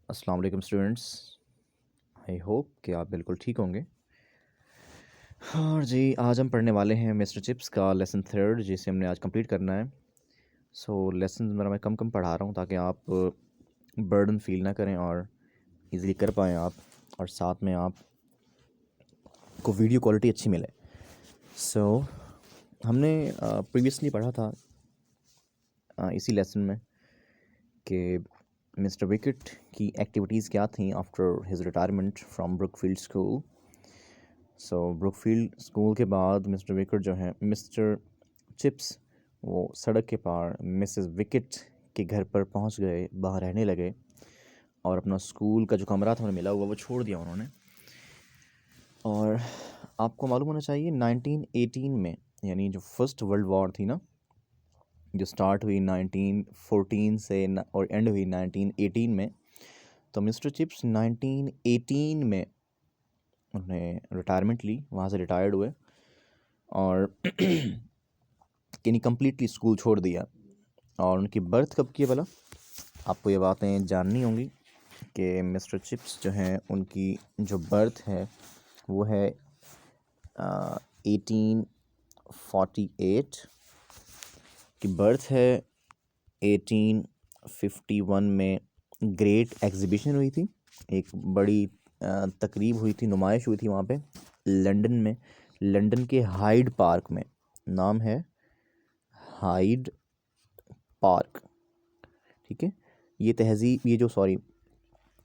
अस्सलाम वालेकुम students. I hope कि आप बिल्कुल ठीक होंगे। और जी आज हम पढ़ने वाले हैं मिस्टर चिप्स का लेसन थर्ड, जिसे हमने आज कंप्लीट करना है। लेसन मेरा मैं कम कम पढ़ा रहा हूँ ताकि आप बर्डन फील ना करें और इजीली कर पाएँ आप, और साथ में आप को वीडियो क्वालिटी अच्छी मिले। हमने प्रीवियसली पढ़ा था इसी लेसन में कि मिस्टर विकेट की एक्टिविटीज़ क्या थी after his retirement from Brookfield school. Brookfield school के बाद मिस्टर विकेट जो है, मिस्टर चिप्स वो सड़क के पार मिसेस विकेट के घर पर पहुंच गए, वहाँ रहने लगे और अपना स्कूल का जो कमरा था उन्हें मिला हुआ वो छोड़ दिया उन्होंने। और आपको मालूम होना चाहिए 1918 में, यानी जो फर्स्ट वर्ल्ड वॉर थी ना, जो स्टार्ट हुई 1914 से और एंड हुई 1918 में, तो मिस्टर चिप्स 1918 में उन्हें रिटायरमेंट ली, वहाँ से रिटायर्ड हुए और यानी कम्प्लीटली स्कूल छोड़ दिया। और उनकी बर्थ कब की है भला, आपको ये बातें जाननी होंगी कि मिस्टर चिप्स जो हैं उनकी जो बर्थ है वो है 1848 की बर्थ है। 1851 में ग्रेट एग्जीबिशन हुई थी, एक बड़ी तकरीब हुई थी, नुमाइश हुई थी वहाँ पे लंदन में, लंदन के हाइड पार्क में। नाम है हाइड पार्क, ठीक है।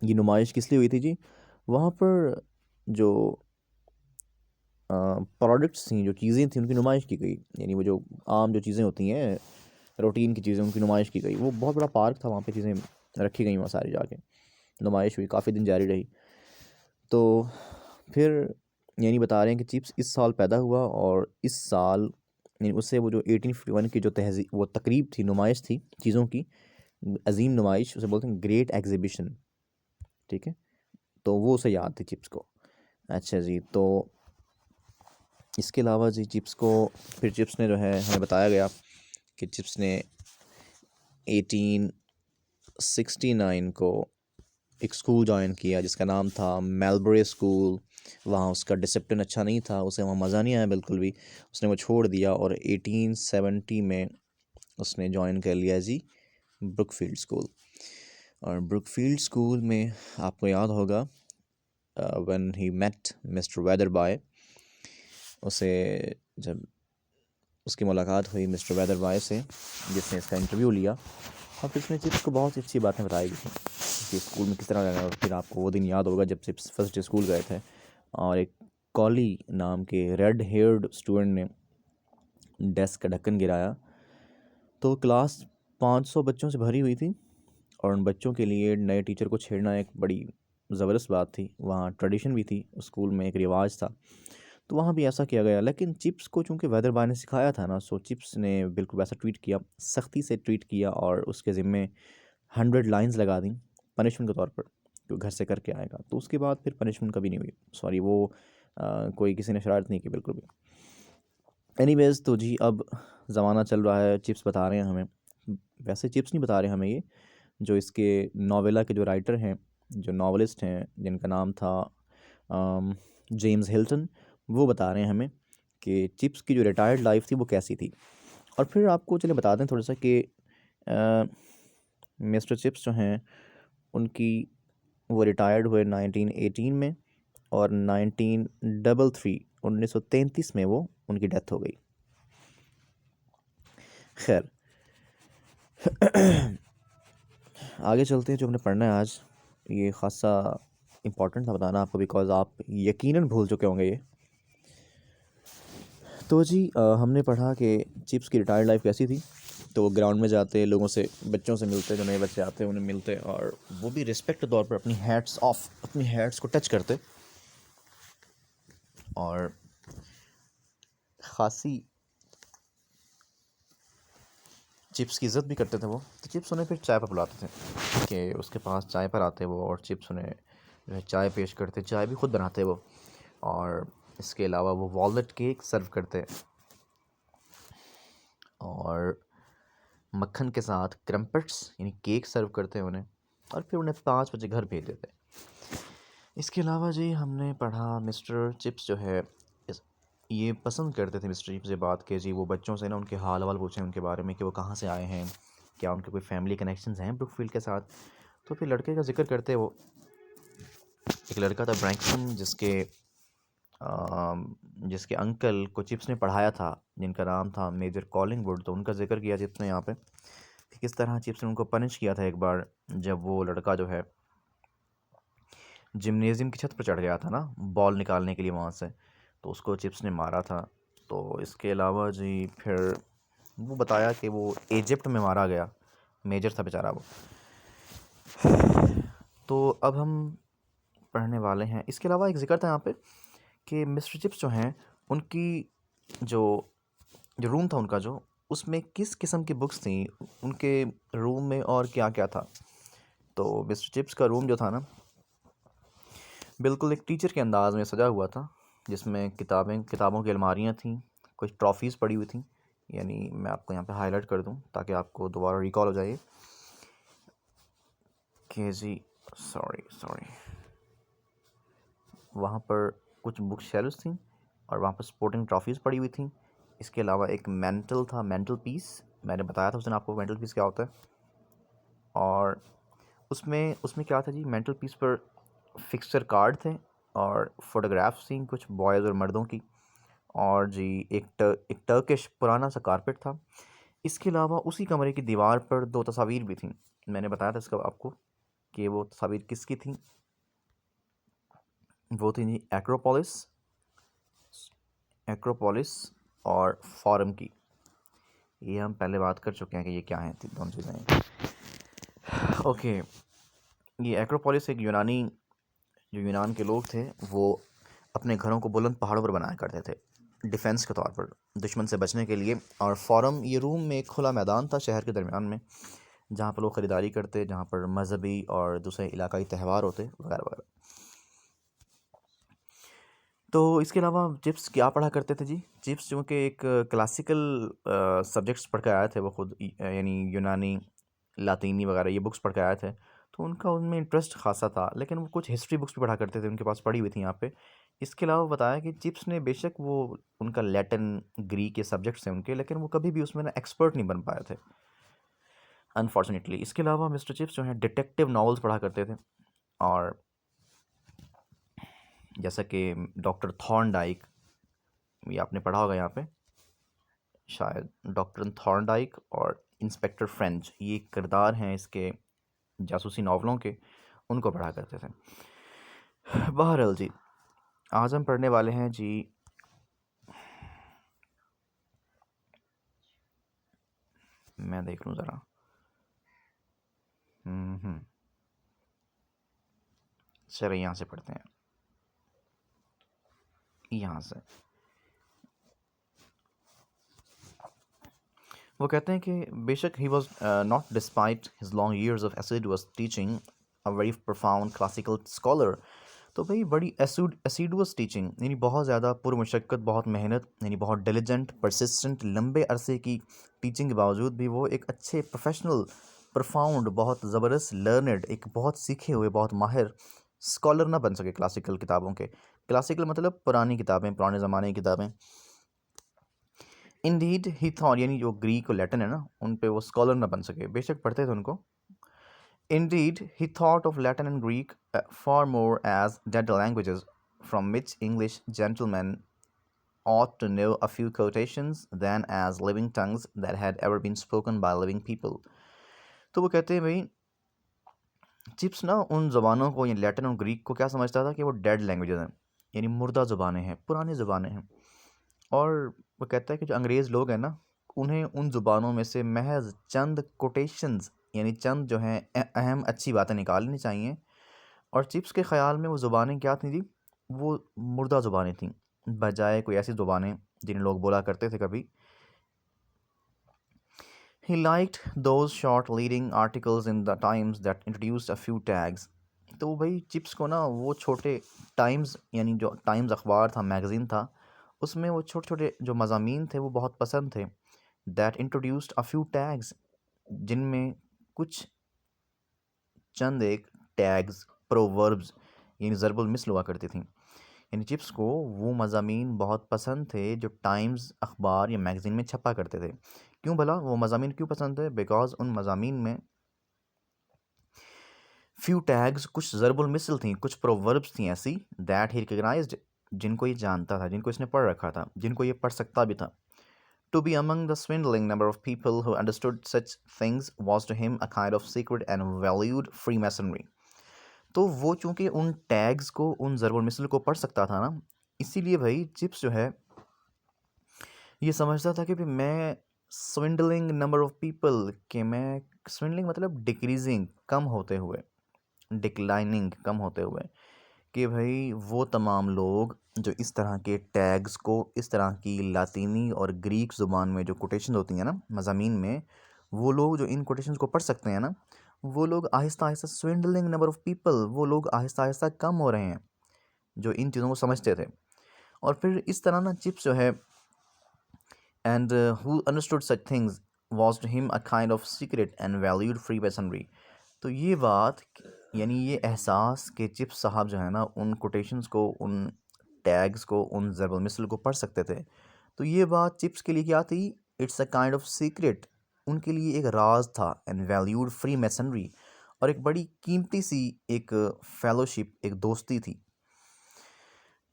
ये नुमाइश किस लिए हुई थी जी? वहाँ पर जो प्रोडक्ट्स थी, जो चीज़ें थी, उनकी नुमाइश की गई। यानी वो जो आम जो चीज़ें होती हैं, रूटीन की चीज़ें, उनकी नुमाइश की गई। वो बहुत बड़ा पार्क था, वहाँ पे चीज़ें रखी गई, वहाँ सारी जाके नुमाइश हुई, काफ़ी दिन जारी रही। तो फिर यानी बता रहे हैं कि चिप्स इस साल पैदा हुआ और इस साल यानी उससे वो जो 1851 की जो तहजीब वो तकरीब थी, नुमाइश थी चीज़ों की, अजीम नुमाइश उसे बोलते हैं, ग्रेट एग्जीबिशन, ठीक है। तो वो उसे याद थी चिप्स को। अच्छा जी, तो इसके अलावा जी चिप्स को फिर चिप्स ने जो है, हमें बताया गया कि चिप्स ने 1869 को एक स्कूल ज्वाइन किया जिसका नाम था मेलबरे स्कूल। वहाँ उसका डिसिप्लिन अच्छा नहीं था, उसे वहाँ मज़ा नहीं आया बिल्कुल भी, उसने वो छोड़ दिया और 1870 में उसने ज्वाइन कर लिया जी ब्रुकफील्ड स्कूल। और ब्रुकफील्ड स्कूल में आपको याद होगा व्हेन ही मेट मिस्टर वेदरबॉय, उसे जब उसकी मुलाकात हुई मिस्टर वेदरबॉय से, जिसने इसका इंटरव्यू लिया, और फिर उसने चिप्स को बहुत अच्छी बातें बताई कि स्कूल में किस तरह रहना। और फिर आपको वो दिन याद होगा जब चिप्स फर्स्ट डे स्कूल गए थे और एक कॉली नाम के रेड हेयर्ड स्टूडेंट ने डेस्क का ढक्कन गिराया, तो क्लास 500 बच्चों से भरी हुई थी और उन बच्चों के लिए नए टीचर को छेड़ना एक बड़ी ज़बरदस्त बात थी। वहाँ ट्रेडिशन भी थी, स्कूल में एक रिवाज था, तो वहाँ भी ऐसा किया गया। लेकिन चिप्स को चूँकि वेदर बॉय ने सिखाया था ना, सो चिप्स ने बिल्कुल वैसा ट्वीट किया, सख्ती से ट्वीट किया और उसके ज़िम्मे 100 लाइंस लगा दी पनिशमेंट के तौर पर, जो घर से करके आएगा। तो उसके बाद फिर पनिशमेंट कभी नहीं हुई, सॉरी वो कोई किसी ने शरारत नहीं की बिल्कुल भी। एनीवेज, तो जी अब ज़माना चल रहा है, चिप्स बता रहे हैं हमें, वैसे चिप्स नहीं बता रहे हमें, ये जो इसके नावेला के जो राइटर हैं, जो नावलिस्ट हैं, जिनका नाम था जेम्स हिल्टन, वो बता रहे हैं हमें कि चिप्स की जो रिटायर्ड लाइफ थी वो कैसी थी। और फिर आपको चले बता दें थोड़ा सा कि मिस्टर चिप्स जो हैं उनकी वो रिटायर्ड हुए 1918 में और 1933 में वो उनकी डेथ हो गई। खैर आगे चलते हैं। जो हमने पढ़ना है आज, ये ख़ासा इम्पोर्टेंट था बताना आपको, बिकॉज़ आप यकीनन भूल चुके होंगे ये। तो जी हमने पढ़ा कि चिप्स की रिटायर्ड लाइफ कैसी थी। तो वो ग्राउंड में जाते, लोगों से, बच्चों से मिलते, जो नए बच्चे आते हैं उन्हें मिलते, और वो भी रिस्पेक्ट के तौर पर अपनी हैट्स ऑफ, अपनी हैट्स को टच करते और ख़ासी चिप्स की इज़्ज़त भी करते थे वो। तो चिप्स उन्हें फिर चाय पर बुलाते थे कि उसके पास चाय पर आते वो, और चिप्स उन्हें जो है चाय पेश करते, चाय भी खुद बनाते वो। और इसके अलावा वो वॉलनट केक सर्व करते और मक्खन के साथ क्रम्पट्स यानी केक सर्व करते हैं उन्हें। और फिर उन्हें 5 बजे घर भेज देते। इसके अलावा जी हमने पढ़ा मिस्टर चिप्स जो है ये पसंद करते थे मिस्टर चिप्स से बात की जी, वो बच्चों से ना उनके हाल वाल पूछें उनके बारे में कि वो कहाँ से आए हैं, क्या उनके कोई फैमिली कनेक्शंस हैं ब्रुकफील्ड के साथ। तो फिर लड़के का जिक्र करते वो, एक लड़का था ब्रैंकसन जिसके अंकल को चिप्स ने पढ़ाया था, जिनका नाम था मेजर कॉलिंगवुड। तो उनका जिक्र किया चिप्स ने यहाँ पे कि किस तरह चिप्स ने उनको पनिश किया था एक बार, जब वो लड़का जो है जिम्नेज़ियम की छत पर चढ़ गया था ना बॉल निकालने के लिए वहाँ से, तो उसको चिप्स ने मारा था। तो इसके अलावा जी फिर वो बताया कि वो इजिप्ट में मारा गया, मेजर था बेचारा वो। तो अब हम पढ़ने वाले हैं, इसके अलावा एक ज़िक्र था यहाँ पे कि मिस्टर चिप्स जो हैं उनकी जो जो रूम था उनका जो, उसमें किस किस्म की बुक्स थी उनके रूम में और क्या क्या था। तो मिस्टर चिप्स का रूम जो था ना बिल्कुल एक टीचर के अंदाज में सजा हुआ था, जिसमें किताबों की अलमारियाँ थीं, कुछ ट्रॉफ़ीज़ पड़ी हुई थीं। यानी मैं आपको यहाँ पे हाईलाइट कर दूँ ताकि आपको दोबारा रिकॉल हो जाए कि जी सॉरी वहाँ पर कुछ बुक शेल्फ्स थीं और वहाँ पर स्पोर्टिंग ट्रॉफ़ीज़ पड़ी हुई थीं। इसके अलावा एक मेंटल था, मेंटल पीस, मैंने बताया था उस दिन आपको मेंटल पीस क्या होता है। और उसमें उसमें क्या था जी, मेंटल पीस पर फिक्सचर कार्ड थे और फोटोग्राफ्स थी कुछ बॉयज़ और मर्दों की, और जी एक टर्किश पुराना सा कारपेट था। इसके अलावा उसी कमरे की दीवार पर 2 तस्वीर भी थीं। मैंने बताया था इसका आपको कि वो तस्वीर किसकी थी, वो थी जी एक्रोपोलिस और फोरम की। ये हम पहले बात कर चुके हैं कि ये क्या हैं दोनों चीज़ें। ओके, ये एक्रोपोलिस एक जो यूनान के लोग थे वो अपने घरों को बुलंद पहाड़ों पर बनाया करते थे डिफेंस के तौर पर, दुश्मन से बचने के लिए। और फोरम ये रूम में एक खुला मैदान था शहर के दरमियान में, जहाँ पर लोग ख़रीदारी करते, जहाँ पर मजहबी और दूसरे इलाकाई त्यौहार होते वगैरह वगैरह। तो इसके अलावा चिप्स क्या पढ़ा करते थे जी, चिप्स जो कि एक क्लासिकल सब्जेक्ट्स पढ़ कर आए थे वो खुद, यानी यूनानी, लातीनी वगैरह ये बुक्स पढ़ के आए थे। तो उनका उनमें इंटरेस्ट खासा था, लेकिन वो कुछ हिस्ट्री बुक्स भी पढ़ा करते थे, उनके पास पढ़ी हुई थी यहाँ पे। इसके अलावा बताया कि चिप्स ने बेशक वो उनका लैटिन ग्रीक के सब्जेक्ट्स हैं उनके, लेकिन वो कभी भी उसमें ना एक्सपर्ट नहीं बन पाए थे अनफॉर्चुनेटली। इसके अलावा मिस्टर चिप्स जो है डिटेक्टिव नॉवेल्स पढ़ा करते थे, और जैसा कि डॉक्टर थॉर्नडाइक, ये आपने पढ़ा होगा यहाँ पे शायद, डॉक्टर थॉर्नडाइक और इंस्पेक्टर फ्रेंच, ये किरदार हैं इसके जासूसी नावलों के, उनको पढ़ा करते थे। बहरहाल जी आज हम पढ़ने वाले हैं जी मैं देख लूँ ज़रा, चलो यहाँ से पढ़ते हैं, यहाँ से वो कहते हैं कि बेशक he was not despite his long years of assiduous teaching a very profound classical scholar. तो भाई बड़ी एसिडुअस टीचिंग यानी बहुत ज़्यादा पुरमशक्क़त, बहुत मेहनत, यानी बहुत डिलिजेंट परसिस्टेंट, लंबे अरसे की टीचिंग के बावजूद भी वो एक अच्छे प्रोफेशनल, प्रोफाउंड, बहुत ज़बरदस्त लर्नड, एक बहुत सीखे हुए, बहुत माहिर स्कॉलर ना बन सके क्लासिकल किताबों के। क्लासिकल मतलब पुरानी किताबें, पुराने ज़माने की किताबें। इंडीड ही थॉट, यानी जो ग्रीक और लैटिन है ना उन पे वो स्कॉलर ना बन सके, बेशक पढ़ते थे उनको। Indeed, he thought of Latin and Greek far more as dead languages from which English gentlemen ought to know a few quotations than as living tongues that had ever been spoken by living people. तो वो कहते हैं भाई chips ना उन ज़बानों को, यानी Latin और ग्रीक को क्या समझता था कि वो डेड लैंग्वेजेस हैं, यानी मुर्दा ज़बानें हैं, पुरानी ज़बानें हैं। और वो कहता है कि जो अंग्रेज़ लोग हैं ना उन्हें उन ज़ुबानों में से महज चंद कोटेशंस, यानी चंद जो हैं अहम अच्छी बातें निकालनी चाहिए। और चिप्स के ख़्याल में वो ज़ुबानें क्या थीं जी, वो मुर्दा ज़ुबानें थीं, बजाय कोई ऐसी ज़ुबानें जिन्हें लोग बोला करते थे कभी। He liked those short leading articles in the Times that introduced a few tags. तो भाई चिप्स को ना वो छोटे टाइम्स, यानी जो टाइम्स अखबार था, मैगज़ीन था, उसमें वो छोटे छोटे जो मज़ामीन थे वो बहुत पसंद थे। That introduced a few tags, जिनमें कुछ चंद एक टैग्स, प्रोवर्ब्स यानी ज़रबुल मिसल हुआ करती थी। यानी चिप्स को वो मज़ामीन बहुत पसंद थे जो टाइम्स अखबार या मैगज़ीन में छपा करते थे। क्यों भला वो मज़ामीन क्यों पसंद थे? बिकॉज़ उन मज़ामीन में फ्यू टैग्स, कुछ ज़रबुल मिसल थी, कुछ प्रोवर्ब्स थी ऐसी दैट ही रिकग्नाइज्ड, जिनको ये जानता था, जिनको इसने पढ़ रखा था, जिनको ये पढ़ सकता भी था। To be among the swindling number of people who understood such things was to him a kind of secret and valued Freemasonry. तो वो चूंकि उन टैग्स को, उन ज़रबुल मिसल को पढ़ सकता था ना, इसीलिए भाई चिप्स जो है ये समझता था कि भाई मैं स्विंडलिंग नंबर ऑफ पीपल, कि मैं स्विंडलिंग मतलब डिक्रीजिंग, कम होते हुए, डिक्लाइनिंग कम होते हुए, कि भाई वो तमाम लोग जो इस तरह के टैग्स को, इस तरह की लातीनी और ग्रीक ज़ुबान में जो कोटेशन होती हैं ना मज़ामीन में, वो लोग जो इन कोटेशंस को पढ़ सकते हैं ना, वो लोग Aahista Aahista swindling number of people, वो लोग आहिस्ता आहिस्ता कम हो रहे हैं जो इन चीज़ों को समझते थे। और फिर इस तरह ना चिप्स जो है, and who understood such things was to him a kind of secret and valued freemasonry. तो ये बात, यानी ये एहसास कि चिप्स साहब जो है ना उन कोटेशंस को, उन टैग्स को, उन ज़रबुल मिसल को पढ़ सकते थे, तो ये बात चिप्स के लिए क्या थी? It's a kind of secret, उनके लिए एक राज था, एंड वैल्यूड फ्री मैसनरी, और एक बड़ी कीमती सी एक फेलोशिप, एक दोस्ती थी,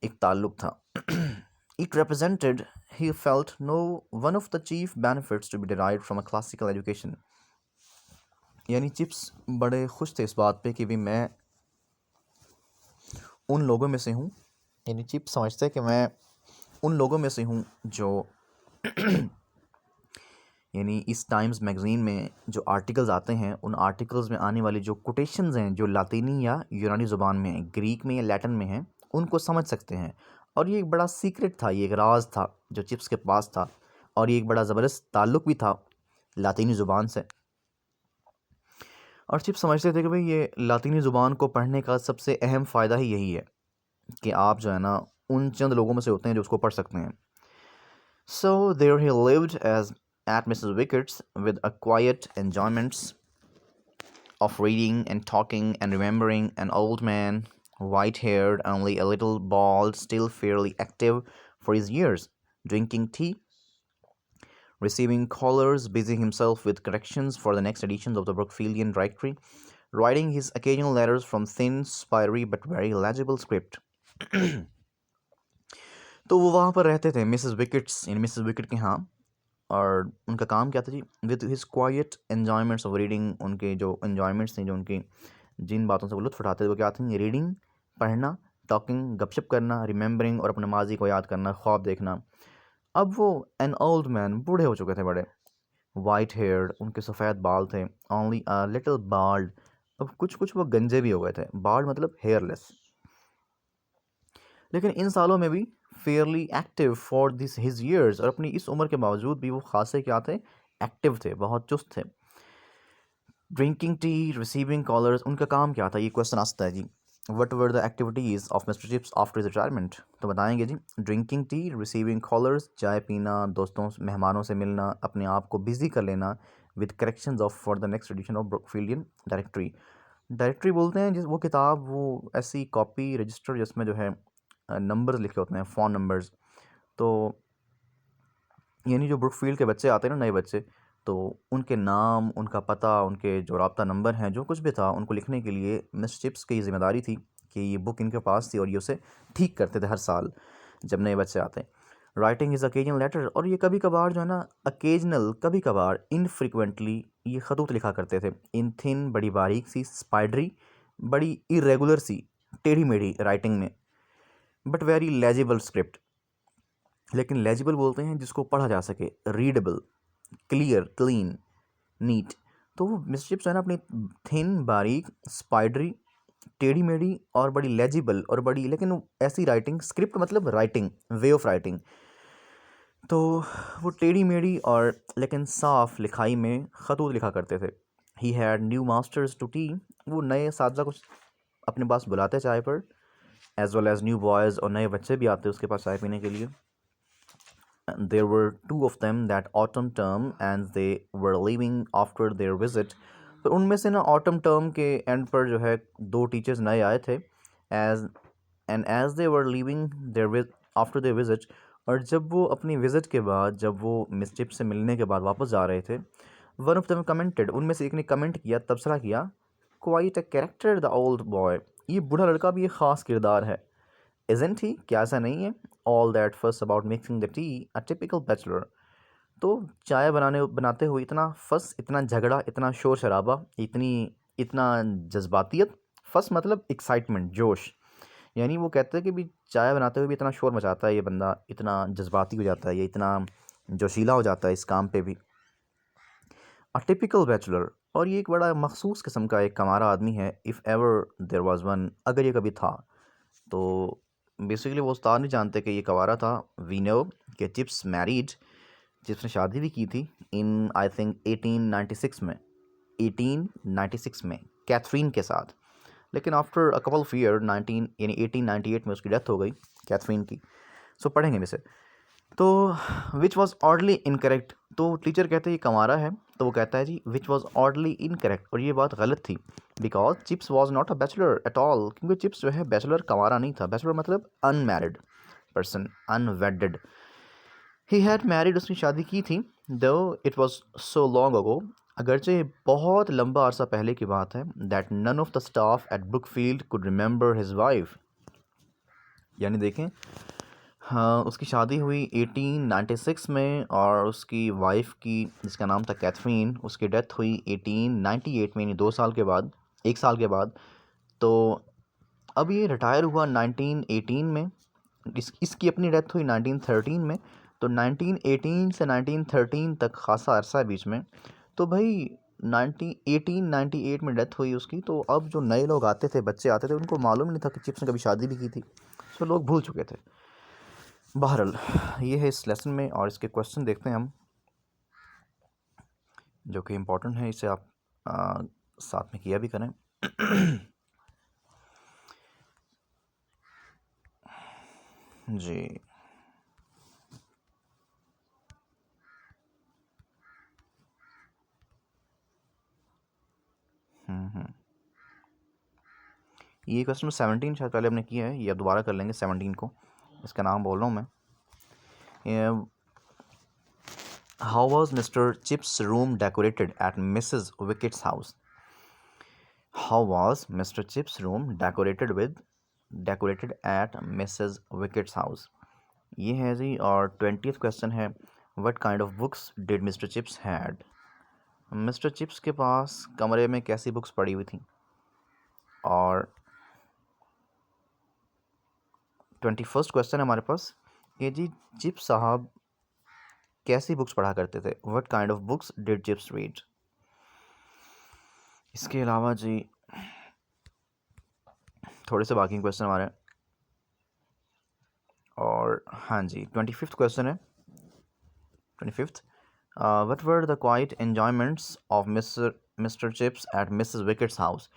एक ताल्लुक था। It represented, he felt, no one of the chief benefits to be derived from a classical education. यानी चिप्स बड़े खुश थे इस बात पे कि भी मैं उन लोगों में से हूँ, यानी चिप्स समझते कि मैं उन लोगों में से हूँ जो यानी इस टाइम्स मैगज़ीन में जो आर्टिकल्स आते हैं, उन आर्टिकल्स में आने वाली जो कोटेशंस हैं जो लातीनी या यूनानी ज़ुबान में हैं, ग्रीक में या लैटिन में हैं, उनको समझ सकते हैं। और ये एक बड़ा सीक्रेट था, ये एक राज था जो चिप्स के पास था, और ये एक बड़ा ज़बरदस्त ताल्लुक़ भी था लातीनी ज़ुबान से। और चिप्स समझते थे कि भाई ये लातीनी ज़ुबान को पढ़ने का सबसे अहम फ़ायदा ही यही है कि आप जो है ना उन चंद लोगों में से होते हैं जो उसको पढ़ सकते हैं। So there he lived as at Mrs. Wickett's with a quiet enjoyments of reading and talking and remembering, an old man, white-haired, only a little bald, still fairly active for his years, drinking tea, receiving callers, busying himself with corrections for the next editions of the Brookfieldian Directory, writing his occasional letters from thin, spiry but very legible script. तो वो वहाँ पर रहते थे Mrs Wickets, यानी Mrs Wicket के यहाँ, और उनका काम क्या था जी? With his quiet enjoyments of reading, उनके जो एन्जॉयमेंट्स थे, जो उनकी जिन बातों से वो लुत्फ़ उठाते थे, वो क्या थी? रीडिंग, पढ़ना, टॉकिंग, गपशप करना, रिमेंबरिंग और अपने माजी को याद करना, ख्वाब देखना। अब वो एन ओल्ड मैन, बूढ़े हो चुके थे बड़े, वाइट हेयर्ड, उनके सफ़ेद बाल थे, ओनली अ लिटिल बाल्ड, अब कुछ कुछ वो गंजे भी हो गए थे, बाल्ड मतलब हेयरलेस, लेकिन इन सालों में भी Fairlie active for this his years, और अपनी इस उम्र के बावजूद भी वो खासे क्या थे? एक्टिव थे, बहुत चुस्त थे। ड्रिंकिंग टी, रिसीविंग कॉलर्स, उनका काम क्या था? ये क्वेश्चन आता है जी। What were the activities of mister Chips after his retirement? तो बताएंगे जी। ड्रिंकिंग टी, रिसीविंग कॉलर्स, चाय पीना, दोस्तों मेहमानों से मिलना, अपने आप को बिजी कर लेना with corrections of for the next edition of Brookfieldian directory. Directory बोलते हैं जिस वो किताब, वो ऐसी कॉपी रजिस्टर जिसमें जो है नंबर्स लिखे होते हैं, फ़ोन नंबर्स। तो यानी जो ब्रुकफील्ड के बच्चे आते हैं ना, नए बच्चे, तो उनके नाम, उनका पता, उनके जो राब्ता नंबर हैं, जो कुछ भी था, उनको लिखने के लिए मिस चिप्स की ज़िम्मेदारी थी कि ये बुक इनके पास थी, और ये उसे ठीक करते थे हर साल जब नए बच्चे आते। राइटिंग इज़ अकेजनल लेटर, और ये कभी कभार जो है ना, अकेजनल, कभी कभार, इनफ्रिक्वेंटली, ये खतूत लिखा करते थे। इन थिन, बड़ी बारीक सी, स्पाइडरी, बड़ी इरेगुलर सी, टेढ़ी मेढ़ी राइटिंग में, बट वेरी लेजिबल स्क्रिप्ट, लेकिन लेजिबल बोलते हैं जिसको पढ़ा जा सके, रीडेबल, क्लियर, क्लीन, नीट। तो वो मिस्टर चिप्स है ना अपनी थिन, बारीक, स्पाइडरी, टेढ़ी मेढ़ी और बड़ी लेजिबल और बड़ी, लेकिन ऐसी राइटिंग, स्क्रिप्ट मतलब राइटिंग, वे ऑफ राइटिंग, तो वो टेढ़ी मेढ़ी और लेकिन साफ लिखाई में खतूत लिखा करते थे। He had new masters to tea, वो नए साथी कुछ अपने पास बुलाते चाय पर, as well as new boys, और नए बच्चे भी आते उसके पास चाय पीने के लिए। There were two of them that autumn term, and they were leaving after their visit पर उनमें से ना ऑटम टर्म के एंड पर जो है 2 टीचर्स नए आए थे as they were leaving there after their visit, और जब वो अपनी विज़िट के बाद, जब वो मिस चिप से मिलने के बाद वापस जा रहे थे, वन ऑफ देम कमेंटेड, उनमें से एक ने कमेंट किया, तबसरा किया, quite a character the old boy, ये बूढ़ा लड़का भी एक ख़ास किरदार है। इज़न्ट ही, क्या ऐसा नहीं है? ऑल दैट फस about mixing the T, a typical bachelor. तो चाय बनाते हुए इतना फस, इतना झगड़ा, इतना शोर शराबा, इतना जज्बातियत। फस मतलब एक्साइटमेंट, जोश। यानी वो कहते हैं कि भी चाय बनाते हुए भी इतना शोर मचाता है ये बंदा, इतना जज्बाती हो जाता है ये, इतना जोशीला हो जाता है इस काम पे भी। अ टिपिकल बैचलर, और ये एक बड़ा मखसूस किस्म का एक कमारा आदमी है। If ever there was one, अगर ये कभी था। तो बेसिकली वो उस्ताद नहीं जानते कि ये कवारा था। वी नो कि चिप्स मैरिड, चिप्स ने शादी भी की थी इन आई थिंक 1896 में, 1896 में कैथरीन के साथ। लेकिन after a couple of year 1898 में उसकी डेथ हो गई कैथरीन की। सो पढ़ेंगे हम इसे। तो विच वॉज ऑडली इनकरेक्ट, तो टीचर कहते हैं ये कमारा है, तो वो कहता है जी विच वॉज ऑडली इनकरेक्ट, और ये बात गलत थी, because Chips was not a bachelor at all, क्योंकि चिप्स जो है बैचलर कमारा नहीं था। बैचलर मतलब unmarried person, unwedded. He had married, उसने शादी की थी, though it was so long ago, अगरचे बहुत लंबा अरसा पहले की बात है, that none of the staff at Brookfield could remember his wife. यानी देखें, हाँ, उसकी शादी हुई 1896 में, और उसकी वाइफ की, जिसका नाम था कैथरीन, उसकी डेथ हुई 1898 में, यानी 2 साल के बाद, 1 साल के बाद। तो अब ये रिटायर हुआ 1918 में, इसकी अपनी डेथ हुई 1913 में। तो 1918 से 1913 तक खासा अरसा है बीच में। तो भाई 1898 में डेथ हुई उसकी, तो अब जो नए लोग आते थे, बच्चे आते थे, उनको मालूम नहीं था कि चिप्स ने कभी शादी भी की थी। तो लोग भूल चुके थे। बहरहाल ये है इस लेसन में, और इसके क्वेश्चन देखते हैं हम, जो कि इम्पोर्टेंट है। इसे आप साथ में किया भी करें। जी, ये क्वेश्चन 17 शायद पहले हमने किया है, ये अब दोबारा कर लेंगे 17 को। इसका नाम बोल रहा हूँ मैं। How was Mr Chips room decorated at Mrs Wickett's house? How was Mr Chips room decorated at Mrs Wickett's house? ये है जी। और 20th क्वेश्चन है, what kind of books did Mr Chips had? Mr Chips के पास कमरे में कैसी बुक्स पड़ी हुई थी? और 21st क्वेश्चन है हमारे पास कि जी चिप्स साहब कैसी बुक्स पढ़ा करते थे? What kind of books did chips read? इसके अलावा जी थोड़े से बाकी क्वेश्चन हमारे, और हाँ जी 25th क्वेश्चन है। 25th, what were the quite enjoyments of mister chips eight Mrs wickets house?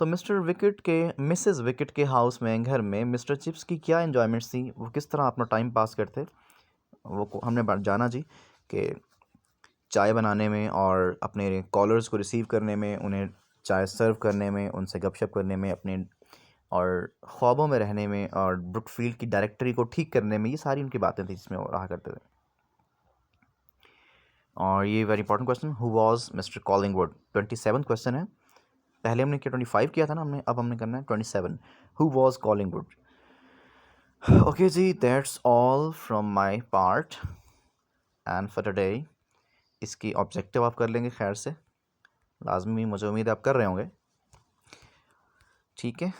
तो मिसेस विकेट के हाउस में, घर में, मिस्टर चिप्स की क्या एन्जॉयमेंट्स थी? वो किस तरह अपना टाइम पास करते? वो हमने जाना जी कि चाय बनाने में, और अपने कॉलर्स को रिसीव करने में, उन्हें चाय सर्व करने में, उनसे गपशप करने में, अपने और ख्वाबों में रहने में, और ब्रुकफील्ड की डायरेक्टरी को ठीक करने में, ये सारी उनकी बातें थी जिसमें वो रहा करते थे। और ये very important question, who was mister Collingwood? 27 question है। पहले हमने क्या 25 किया था ना हमने, अब हमने करना है 27, हु वाज कॉलिंगवुड? ओके जी, that's all from my part and for today. इसकी ऑब्जेक्टिव आप कर लेंगे खैर से, लाजमी, मुझे उम्मीद है आप कर रहे होंगे। ठीक है,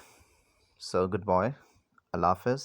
सो गुड बॉय, अल्लाह हाफ़िज़।